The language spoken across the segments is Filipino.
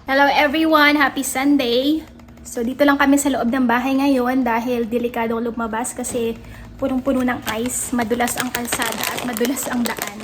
Hello everyone! Happy Sunday! So dito lang kami sa loob ng bahay ngayon dahil delikadong lumabas kasi punong-puno ng ice, madulas ang kalsada at madulas ang daan.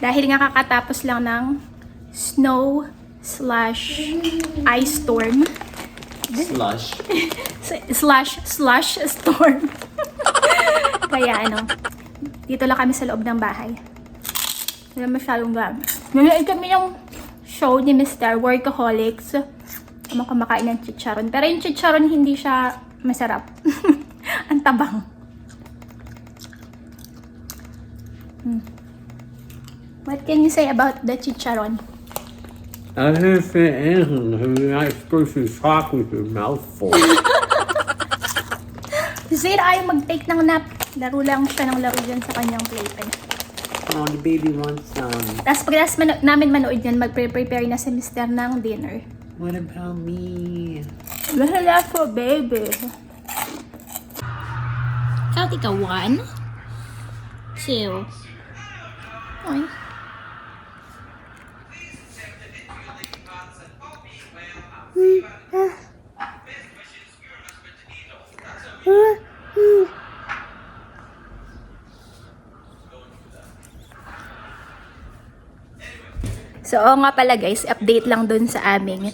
Dahil nga kakatapos lang ng snow/ice storm. Slush storm. Kaya dito lang kami sa loob ng bahay. Wala masyadong gamit. Nanood kami yung show ni Mr. Workaholics. Kumakain ng chicharon. Pero yung chicharon hindi siya masarap. Ang tabang. What can you say about the chicharon? I didn't say anything. You're not supposed to talk with your mouth full. Si Zayra ay mag-take ng nap. Laro lang siya ng laro dyan sa kanyang playpen. Oh, the baby wants some. Tapos pagkatapos namin manood yan, mag-prepare na si Mr. ng dinner. What about me? Lahala po, baby. Count ikaw, 1, 2. Ay. So, nga pala guys, update lang dun sa aming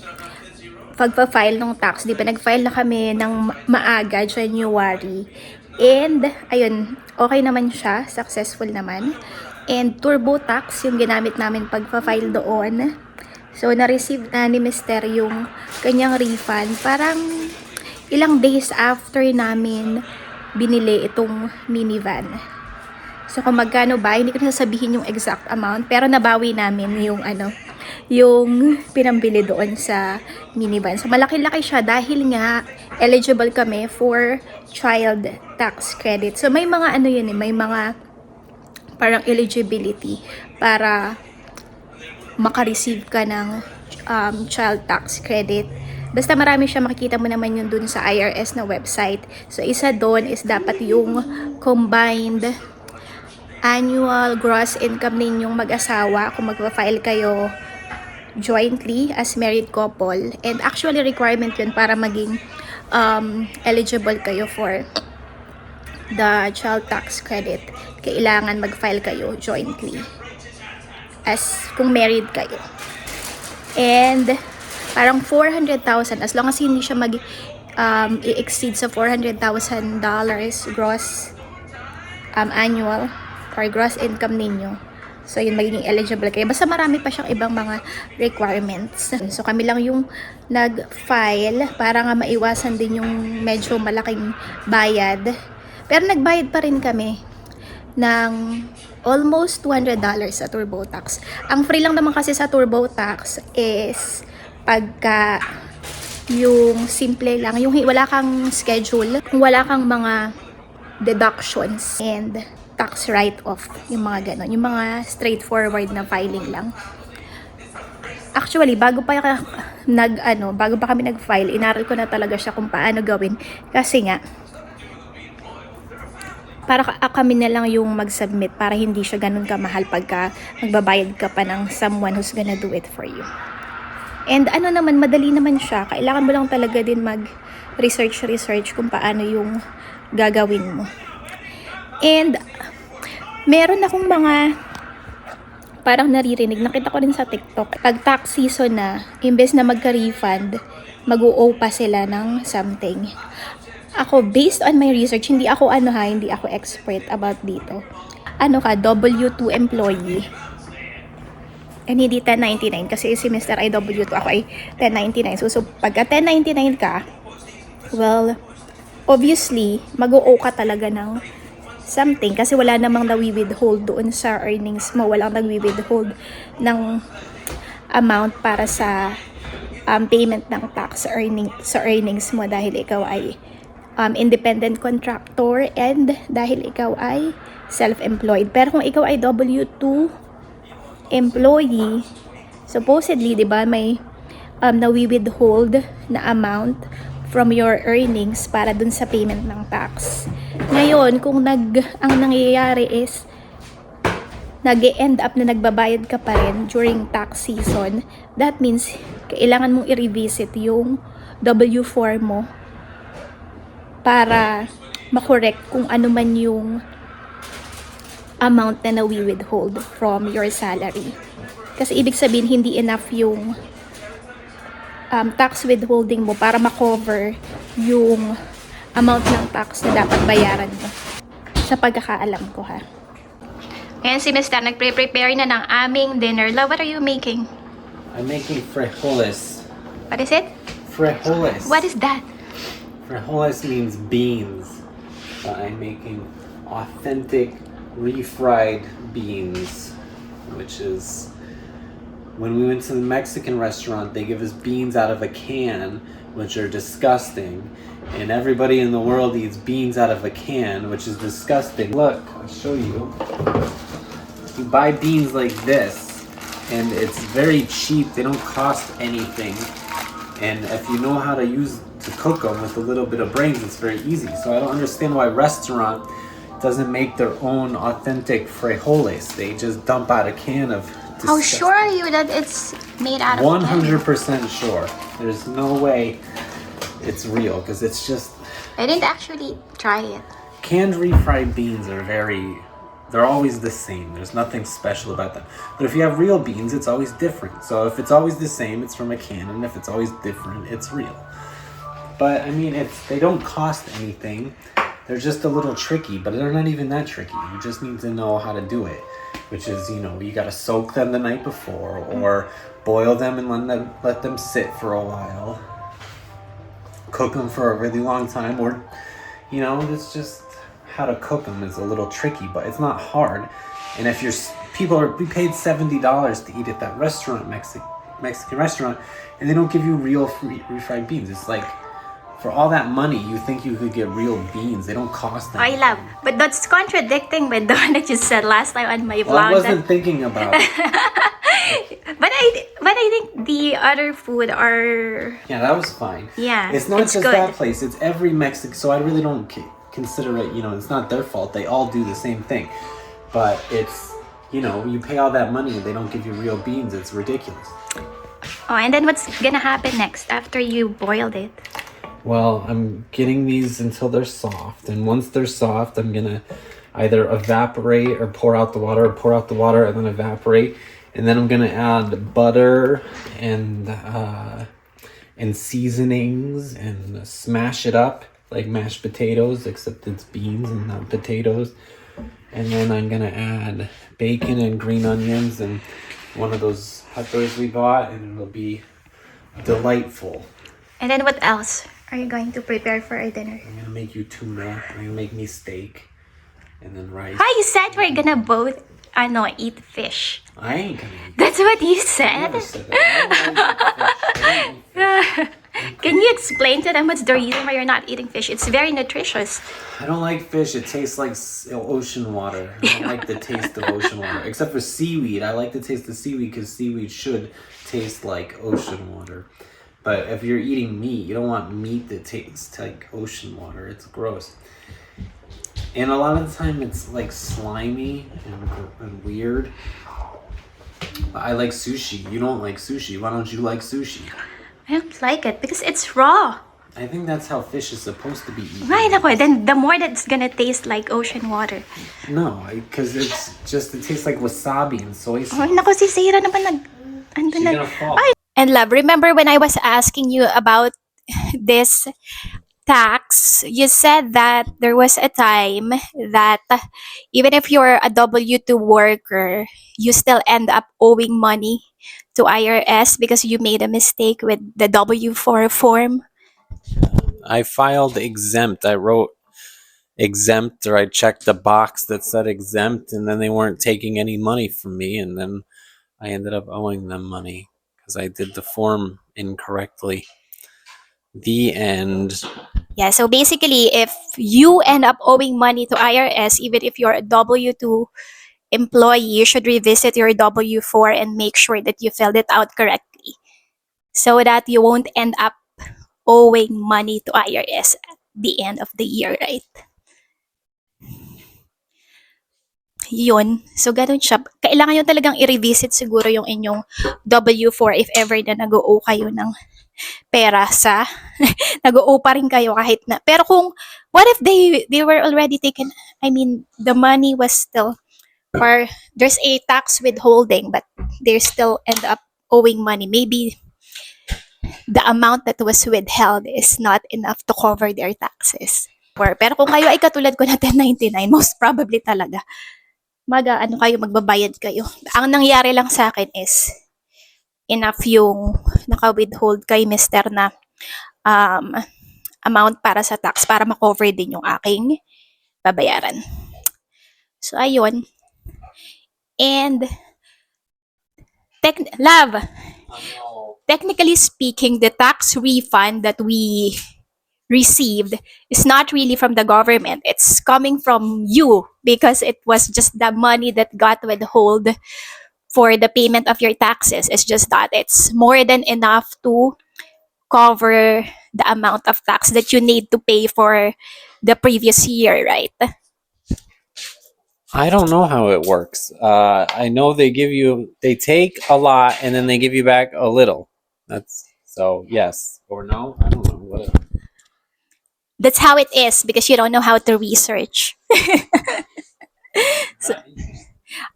pagpa-file ng tax. Di ba, nag-file na kami ng maaga, January. And, ayun, okay naman siya. Successful naman. And, turbo tax, yung ginamit namin pagpa-file doon. So, na-receive na ni Mr. yung kanyang refund. Parang ilang days after namin binili itong minivan. So, kung magkano ba, hindi ko nasasabihin yung exact amount, pero nabawi namin yung yung pinambili doon sa minivan. So, malaki-laki siya dahil nga eligible kami for child tax credit. So, may mga may mga parang eligibility para makareceive ka ng child tax credit. Basta marami siya, makikita mo naman yun dun sa IRS na website. So, isa doon is dapat yung combined annual gross income ninyong mag-asawa kung magpa-file kayo jointly as married couple. And actually requirement yun para maging eligible kayo for the child tax credit. Kailangan mag-file kayo jointly as kung married kayo. And parang 400,000 as long as hindi siya i-exceed sa $400,000 gross annual or gross income ninyo. So, yun, magiging eligible kayo. Basta marami pa siyang ibang mga requirements. So, kami lang yung nag-file para nga maiwasan din yung medyo malaking bayad. Pero nagbayad pa rin kami ng almost $200 sa turbo tax. Ang free lang naman kasi sa turbo tax is pagka yung simple lang, yung wala kang schedule, wala kang mga deductions and tax write-off, yung mga ganon, yung mga straightforward na filing lang. Actually, bago pa kami nag-file, inaral ko na talaga siya kung paano gawin kasi nga para kami na lang yung mag-submit para hindi siya ganun kamahal pagka magbabayad ka pa ng someone who's gonna do it for you. And naman, madali naman siya. Kailangan mo lang talaga din mag-research kung paano yung gagawin mo. And meron akong mga parang naririnig, nakita ko rin sa TikTok, pag tax season na, imbes na magka-refund, mag-o-owe pa sila ng something. Ako, based on my research, hindi ako hindi ako expert about dito. Ano ka, W2 employee. And hindi 1099 kasi si Mr. ay W2, ako ay 1099. So pagka 1099 ka, well, obviously, mag-o ka talaga ng something kasi wala namang nawi-withhold doon sa earnings mo. Walang nagwi-withhold ng amount para sa payment ng tax sa earnings mo dahil ikaw ay independent contractor and dahil ikaw ay self-employed. Pero kung ikaw ay W2 employee, supposedly, di ba, may nawi-withhold na amount from your earnings para dun sa payment ng tax. Ngayon, kung ang nangyayari is nag-end up na nagbabayad ka pa rin during tax season, that means kailangan mong i-revisit yung W4 mo para makorek kung ano man yung amount na nawi-withhold from your salary. Kasi ibig sabihin, hindi enough yung tax withholding mo para makover yung amount ng tax na dapat bayaran mo. Sa pagkakaalam ko, ha. Ngayon si Mr. nagpre-prepare na ng aming dinner. Love, what are you making? I'm making frijoles. What is it? Frijoles. What is that? Frijoles means beans. But I'm making authentic refried beans, which is when we went to the Mexican restaurant, they give us beans out of a can, which are disgusting. And everybody in the world eats beans out of a can, which is disgusting. Look, I'll show you. You buy beans like this, and it's very cheap. They don't cost anything. And if you know how to cook them with a little bit of brains, it's very easy. So I don't understand why restaurant doesn't make their own authentic frijoles. They just dump out a can of disgusting. How sure are you that it's made out of 100% sure. There's no way it's real because it's just I didn't actually try it. canned refried beans are they're always the same. There's nothing special about them. But if you have real beans, it's always different. So if it's always the same, it's from a can, and if it's always different, it's real. But I mean, they don't cost anything. They're just a little tricky, but they're not even that tricky. You just need to know how to do it, which is, you gotta soak them the night before or boil them and let them sit for a while. Cook them for a really long time, or, it's just how to cook them is a little tricky, but it's not hard. And if we paid $70 to eat at that restaurant, Mexican restaurant, and they don't give you real refried beans. It's like, for all that money, you think you could get real beans. They don't cost that. I love, but that's contradicting with the one that you said last time on my vlog. Well, I wasn't thinking about it. But I think the other food are... Yeah, that was fine. Yeah, it's not just good. that place. It's every Mexican. So I really don't consider it. It's not their fault. They all do the same thing. But it's, you pay all that money and they don't give you real beans. It's ridiculous. Oh, and then what's gonna happen next after you boiled it? Well, I'm getting these until they're soft, and once they're soft, I'm gonna either evaporate or pour out the water, and then evaporate, and then I'm gonna add butter and seasonings and smash it up like mashed potatoes, except it's beans and not potatoes. And then I'm gonna add bacon and green onions and one of those peppers we bought, and it'll be delightful. And then what else are you going to prepare for our dinner? I'm gonna make you tuna. I'm gonna make me steak, and then rice. Hi, you said we're gonna both eat fish. I ain't gonna eat. That's what you I said. never said that. I don't eat fish. Can you explain to them what's the reason why you're not eating fish? It's very nutritious. I don't like fish. It tastes like ocean water. I don't like the taste of ocean water, except for seaweed. I like the taste of seaweed because seaweed should taste like ocean water. But if you're eating meat, you don't want meat that tastes like ocean water. It's gross. And a lot of the time it's like slimy and weird. I like sushi. You don't like sushi. Why don't you like sushi? I don't like it because it's raw. I think that's how fish is supposed to be eaten. Right, ako. Then the more that's gonna taste like ocean water. No, because it tastes like wasabi and soy sauce. Oh, nako, si Sarah naman She's gonna fall. And love, remember when I was asking you about this tax, you said that there was a time that even if you're a W-2 worker, you still end up owing money to IRS because you made a mistake with the W-4 form. I filed exempt. I wrote exempt, or I checked the box that said exempt, and then they weren't taking any money from me, and then I ended up owing them money because I did the form incorrectly. The end. Yeah, so basically, if you end up owing money to IRS, even if you're a W-2 employee, you should revisit your W-4 and make sure that you filled it out correctly so that you won't end up owing money to IRS at the end of the year, right? Yun. So, ganun siya. Kailangan nyo talagang i-revisit siguro yung inyong W-4 if ever na nag-o kayo ng pera sa nag-o pa rin kayo kahit na. Pero kung, what if they were already taken, I mean, the money was still, or there's a tax withholding, but they still end up owing money. Maybe the amount that was withheld is not enough to cover their taxes. Pero kung kayo ay katulad ko na 1099, most probably talaga, magbabayad kayo. Ang nangyari lang sa akin is, enough yung naka-withhold kay mister na um, amount para sa tax para ma-cover din yung aking babayaran. So, ayun. And, love, technically speaking, the tax refund that we received is not really from the government. It's coming from you because it was just the money that got withheld for the payment of your taxes. It's just that it's more than enough to cover the amount of tax that you need to pay for the previous year, right? I don't know how it works. I know they take a lot and then they give you back a little. That's so yes or no. I don't know. What That's how it is because you don't know how to research. So,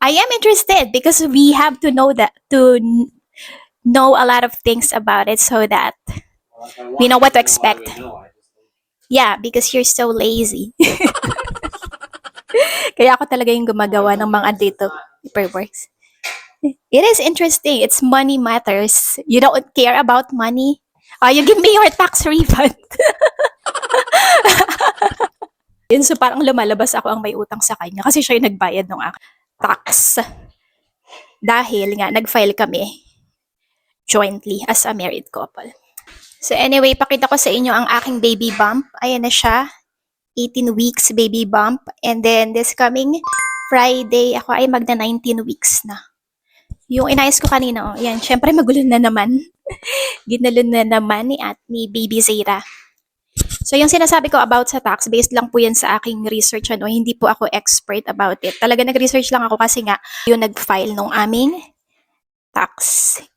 I am interested because we have to know that know a lot of things about it so that we know what to expect. Yeah, because you're so lazy. Kaya ako talaga yung gumagawa ng mga dito paperworks. It is interesting. It's money matters. You don't care about money. You give me your tax refund. Yun, so parang lumalabas ako ang may utang sa kanya kasi siya yung nagbayad ng tax. Dahil nga, nag-file kami jointly as a married couple. So anyway, pakita ko sa inyo ang aking baby bump. Ayan na siya. 18 weeks baby bump. And then this coming Friday, ako ay magna 19 weeks na. Yung inayos ko kanina, yan, syempre magulo na naman. Ginalo na naman ni baby Zara. So yung sinasabi ko about sa tax, based lang po yan sa aking research. Hindi po ako expert about it. Talaga nag-research lang ako kasi nga yung nag-file nung aming tax.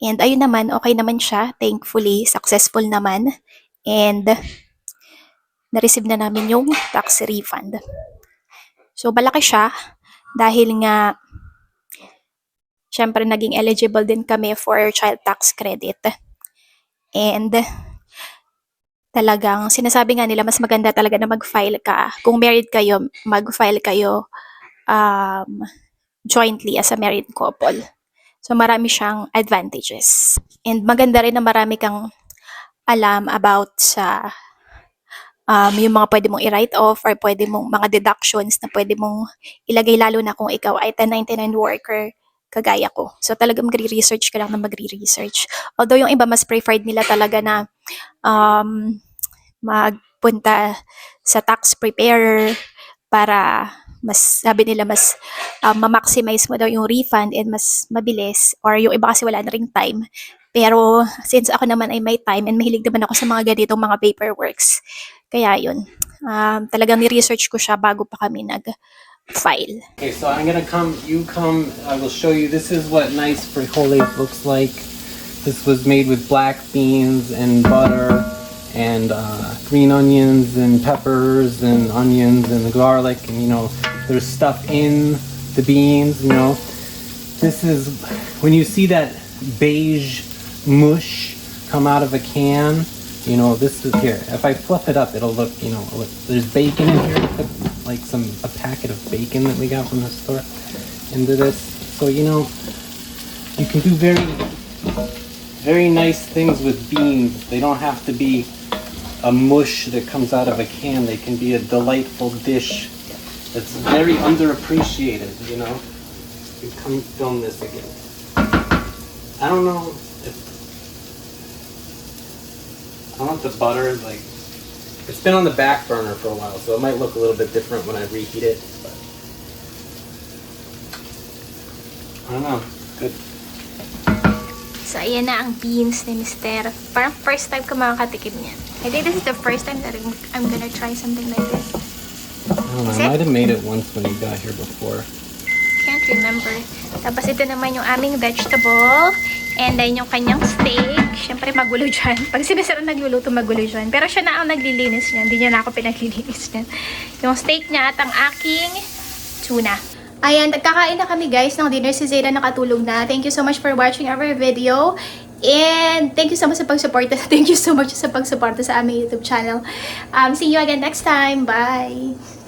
And ayun naman, okay naman siya. Thankfully, successful naman. And na-receive na namin yung tax refund. So malaki siya dahil nga syempre naging eligible din kami for child tax credit. And talagang sinasabi nga nila mas maganda talaga na mag-file ka. Kung married kayo, mag-file kayo jointly as a married couple. So marami siyang advantages. And maganda rin na marami kang alam about sa yung mga pwede mong i-write off or pwede mong mga deductions na pwede mong ilagay lalo na kung ikaw ay 1099 worker kagaya ko. So talaga magre-research ka lang na magre-research. Although yung iba mas preferred nila talaga na magpunta sa tax preparer para mas, sabi nila, mas ma-maximize mo daw yung refund and mas mabilis, or yung iba kasi wala na ring time. Pero since ako naman ay may time and mahilig naman ako sa mga ganitong mga paperworks, kaya yun, talagang ni-research ko siya bago pa kami nag-file. Okay, so I'm gonna you come, I will show you, this is what nice frijoles looks like. This was made with black beans and butter and green onions and peppers and onions and the garlic, and there's stuff in the beans. This is when you see that beige mush come out of a can, You know, this is here. If I flip it up, it'll look, you know, look, there's bacon in here. Put, like a packet of bacon that we got from the store into this. So, you know, you can do very nice things with beans. They don't have to be a mush that comes out of a can. They can be a delightful dish that's very underappreciated, you know. You come film this again. I don't know if the butter is like, it's been on the back burner for a while, so it might look a little bit different when I reheat it, but I don't know. Good. So, ayan na ang beans ni Mister. Parang first time ko makakatikim niyan. I think this is the first time that I'm gonna try something like this. I don't know, I might have made it once when you got here before. Can't remember. Tapos ito naman yung aming vegetable. And then yung kanyang steak. Siyempre magulo dyan. Pag sinisira nagluluto, magulo dyan. Pero siya na ang naglilinis niyan. Hindi niya na ako pinaglilinis niyan. Yung steak niya at ang aking tuna. Ayan, nagkakain na kami guys ng dinner. Si Zayda nakatulog na. Thank you so much for watching our video. And thank you so much sa pag-suporta. Thank you so much sa pag-suporta sa aming YouTube channel. See you again next time. Bye!